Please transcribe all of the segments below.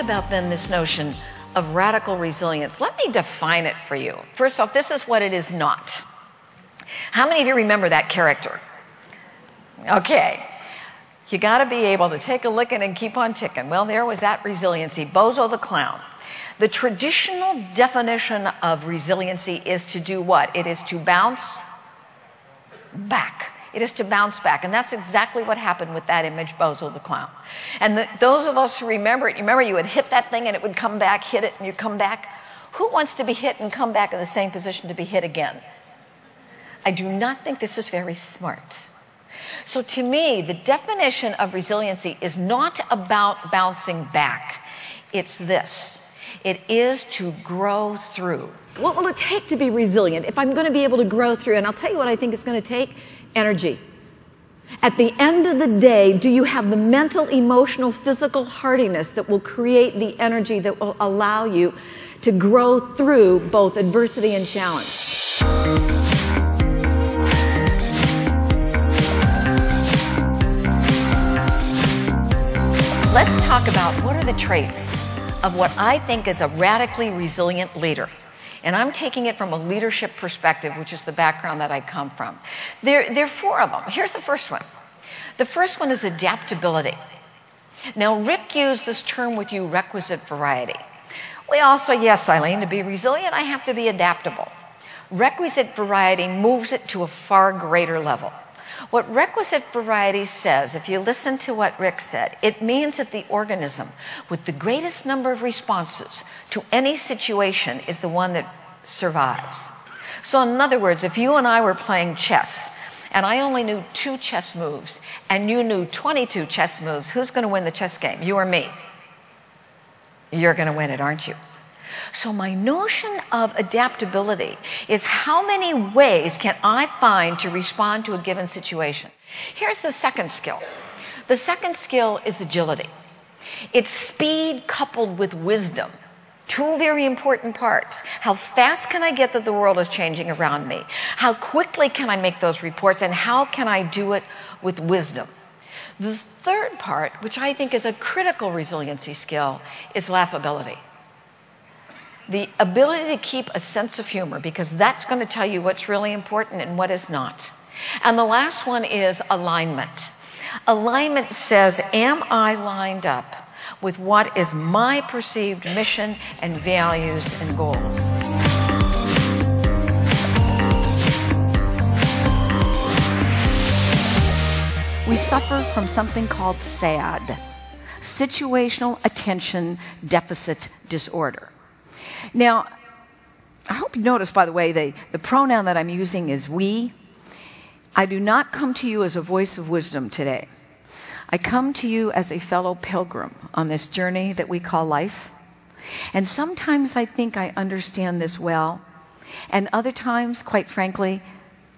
about then this notion of radical resilience. Let me define it for you. First off, this is what it is not. How many of you remember that character? Okay. You got to be able to take a licking and keep on ticking. Well, there was that resiliency. Bozo the Clown. The traditional definition of resiliency is to do what? It is to bounce back. It is to bounce back. And that's exactly what happened with that image, Bozo the Clown. And those of us who remember it, you remember you would hit that thing and it would come back, hit it and you'd come back. Who wants to be hit and come back in the same position to be hit again? I do not think this is very smart. So to me, the definition of resiliency is not about bouncing back. It's this. It is to grow through. What will it take to be resilient if I'm going to be able to grow through? And I'll tell you what I think it's going to take. Energy. At the end of the day, do you have the mental, emotional, physical hardiness that will create the energy that will allow you to grow through both adversity and challenge? Let's talk about what are the traits of what I think is a radically resilient leader. And I'm taking it from a leadership perspective, which is the background that I come from. There are four of them. Here's the first one. The first one is adaptability. Now, Rick used this term with you, requisite variety. We all say, yes, Eileen, to be resilient, I have to be adaptable. Requisite variety moves it to a far greater level. What requisite variety says, if you listen to what Rick said, it means that the organism with the greatest number of responses to any situation is the one that survives. So in other words, if you and I were playing chess, and I only knew 2 chess moves, and you knew 22 chess moves, who's going to win the chess game, you or me? You're going to win it, aren't you? So my notion of adaptability is how many ways can I find to respond to a given situation. Here's the second skill. The second skill is agility. It's speed coupled with wisdom. 2 very important parts. How fast can I get that the world is changing around me? How quickly can I make those reports? And how can I do it with wisdom? The third part, which I think is a critical resiliency skill, is laughability. The ability to keep a sense of humor, because that's going to tell you what's really important and what is not. And the last one is alignment. Alignment says, am I lined up with what is my perceived mission and values and goals? We suffer from something called SAD, situational attention deficit disorder. Now, I hope you notice, by the way, the pronoun that I'm using is we. I do not come to you as a voice of wisdom today. I come to you as a fellow pilgrim on this journey that we call life. And sometimes I think I understand this well, and other times, quite frankly,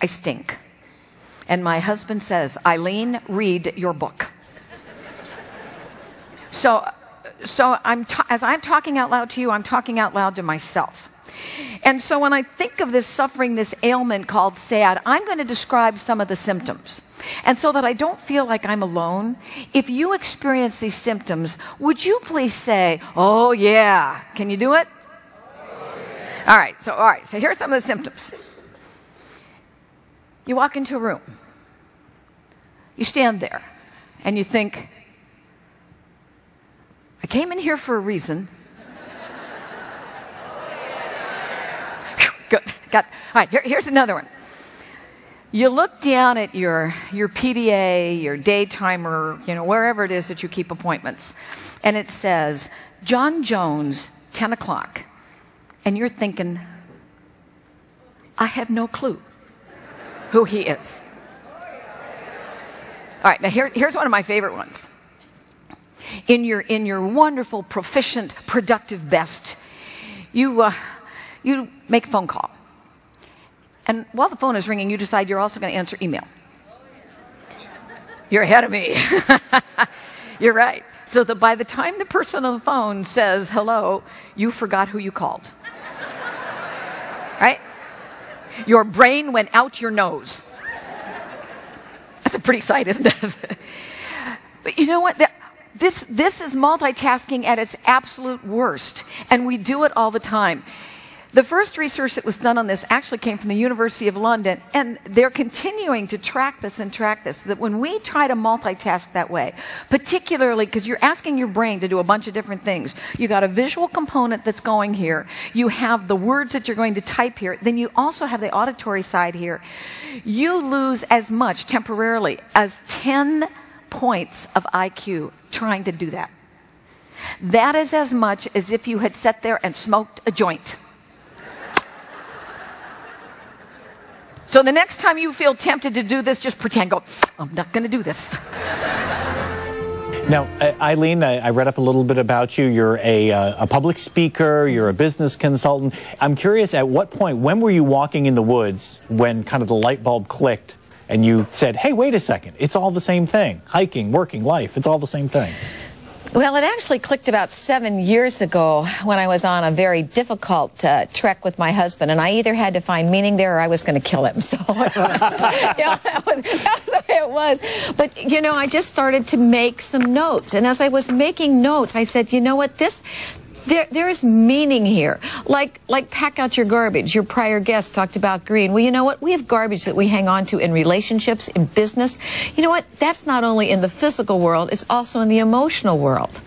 I stink. And my husband says, Eileen, read your book. So as I'm talking out loud to you, I'm talking out loud to myself. And so when I think of this suffering, this ailment called SAD, I'm going to describe some of the symptoms. And so that I don't feel like I'm alone, if you experience these symptoms, would you please say, oh yeah. Can you do it? Oh, yeah. All right. So here's some of the symptoms. You walk into a room. You stand there and you think, I came in here for a reason. Good. Got. All right, here's another one. You look down at your PDA, your day timer, wherever it is that you keep appointments, and it says, John Jones, 10 o'clock. And you're thinking, I have no clue who he is. All right, now here's one of my favorite ones. In your wonderful, proficient, productive best, you make a phone call. And while the phone is ringing, you decide you're also going to answer email. You're ahead of me. You're right. So that by the time the person on the phone says hello, you forgot who you called. Right? Your brain went out your nose. That's a pretty sight, isn't it? But you know what? this is multitasking at its absolute worst, and we do it all the time. The first research that was done on this actually came from the University of London, and they're continuing to track this, that when we try to multitask that way, particularly because you're asking your brain to do a bunch of different things. You got a visual component that's going here. You have the words that you're going to type here. Then you also have the auditory side here. You lose as much temporarily as 10 points of IQ trying to do that. That is as much as if you had sat there and smoked a joint. So the next time you feel tempted to do this, just pretend, go, I'm not going to do this. Now, Eileen, I read up a little bit about you. You're a public speaker. You're a business consultant. I'm curious, at what point, when were you walking in the woods when kind of the light bulb clicked and you said, hey, wait a second, it's all the same thing. Hiking, working, life, it's all the same thing. Well, it actually clicked about 7 years ago when I was on a very difficult trek with my husband, and I either had to find meaning there or I was going to kill him. So, yeah, that was the way it was. But, you know, I just started to make some notes, and as I was making notes, I said, you know what, there is meaning here. Like pack out your garbage. Your prior guest talked about green. Well, you know what? We have garbage that we hang on to in relationships, in business. You know what? That's not only in the physical world, it's also in the emotional world.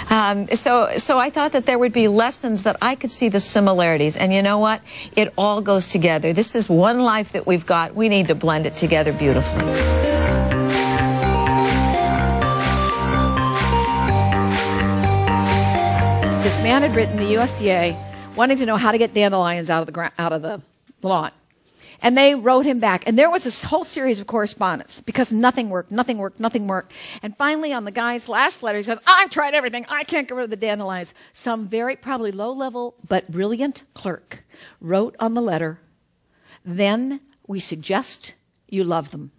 So I thought that there would be lessons that I could see the similarities. And you know what? It all goes together. This is one life that we've got. We need to blend it together beautifully. This man had written the USDA wanting to know how to get dandelions out of the lawn. And they wrote him back. And there was this whole series of correspondence because nothing worked. And finally, on the guy's last letter, he says, I've tried everything. I can't get rid of the dandelions. Some very probably low-level but brilliant clerk wrote on the letter, then we suggest you love them.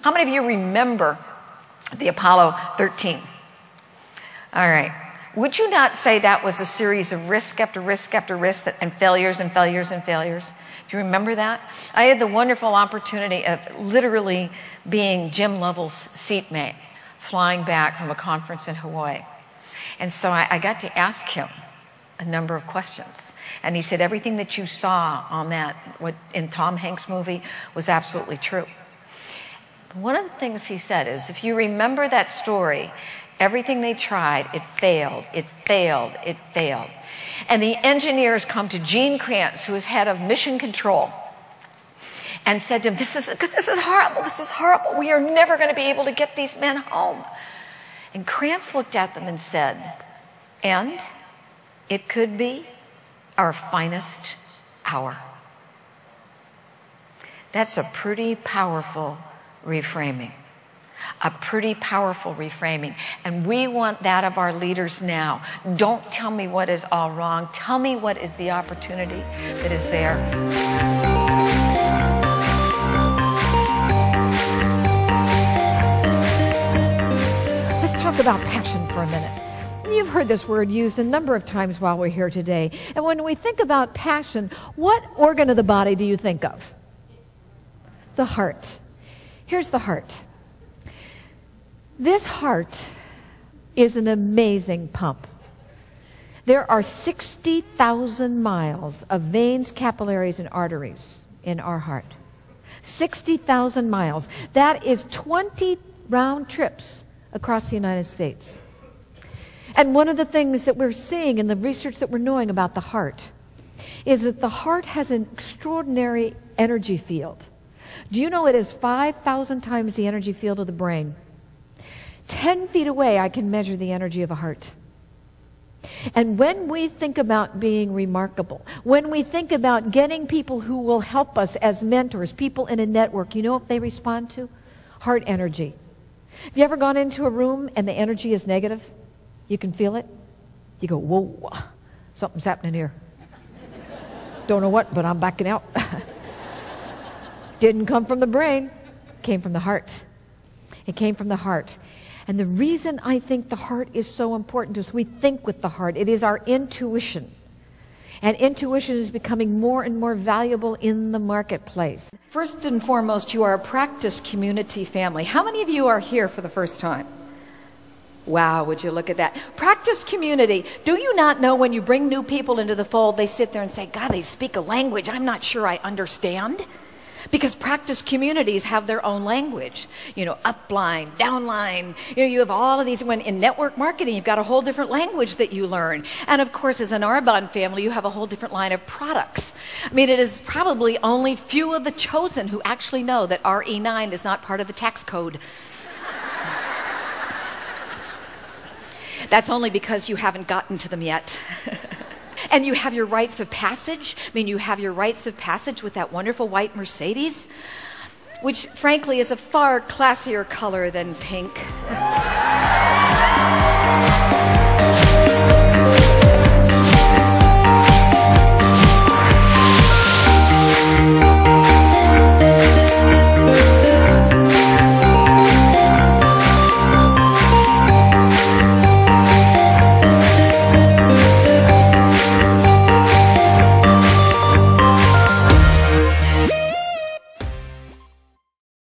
How many of you remember the Apollo 13? All right. Would you not say that was a series of risk after risk after risk and failures and failures and failures? Do you remember that? I had the wonderful opportunity of literally being Jim Lovell's seatmate, flying back from a conference in Hawaii. And so I got to ask him a number of questions. And he said everything that you saw on that, what in Tom Hanks' movie, was absolutely true. One of the things he said is, if you remember that story, everything they tried, it failed. And the engineers come to Gene Kranz, who is head of mission control, and said to him, this is horrible. We are never going to be able to get these men home. And Kranz looked at them and said, and it could be our finest hour. That's a pretty powerful reframing. And we want that of our leaders now. Don't tell me what is all wrong. Tell me what is the opportunity that is there. Let's talk about passion for a minute. You've heard this word used a number of times while we're here today. And when we think about passion, what organ of the body do you think of? The heart. Here's the heart. This heart is an amazing pump. There are 60,000 miles of veins, capillaries, and arteries in our heart. 60,000 miles. That is 20 round trips across the United States. And one of the things that we're seeing in the research that we're knowing about the heart is that the heart has an extraordinary energy field. Do you know it is 5,000 times the energy field of the brain? 10 feet away, I can measure the energy of a heart. And when we think about being remarkable, when we think about getting people who will help us as mentors, people in a network, you know what they respond to? Heart energy. Have you ever gone into a room and the energy is negative? You can feel it? You go, whoa, something's happening here. Don't know what, but I'm backing out. Didn't come from the brain. It came from the heart. It came from the heart. And the reason I think the heart is so important to us, we think with the heart. It is our intuition. And intuition is becoming more and more valuable in the marketplace. First and foremost, you are a practice community family. How many of you are here for the first time? Wow, would you look at that. Practice community. Do you not know when you bring new people into the fold, they sit there and say, God, they speak a language I'm not sure I understand? Because practice communities have their own language. You know, upline, downline. You know, you have all of these. When in network marketing, you've got a whole different language that you learn. And of course, as an Arbonne family, you have a whole different line of products. I mean, it is probably only few of the chosen who actually know that RE9 is not part of the tax code. That's only because you haven't gotten to them yet. And you have your rites of passage. I mean, you have your rites of passage with that wonderful white Mercedes, which frankly is a far classier color than pink.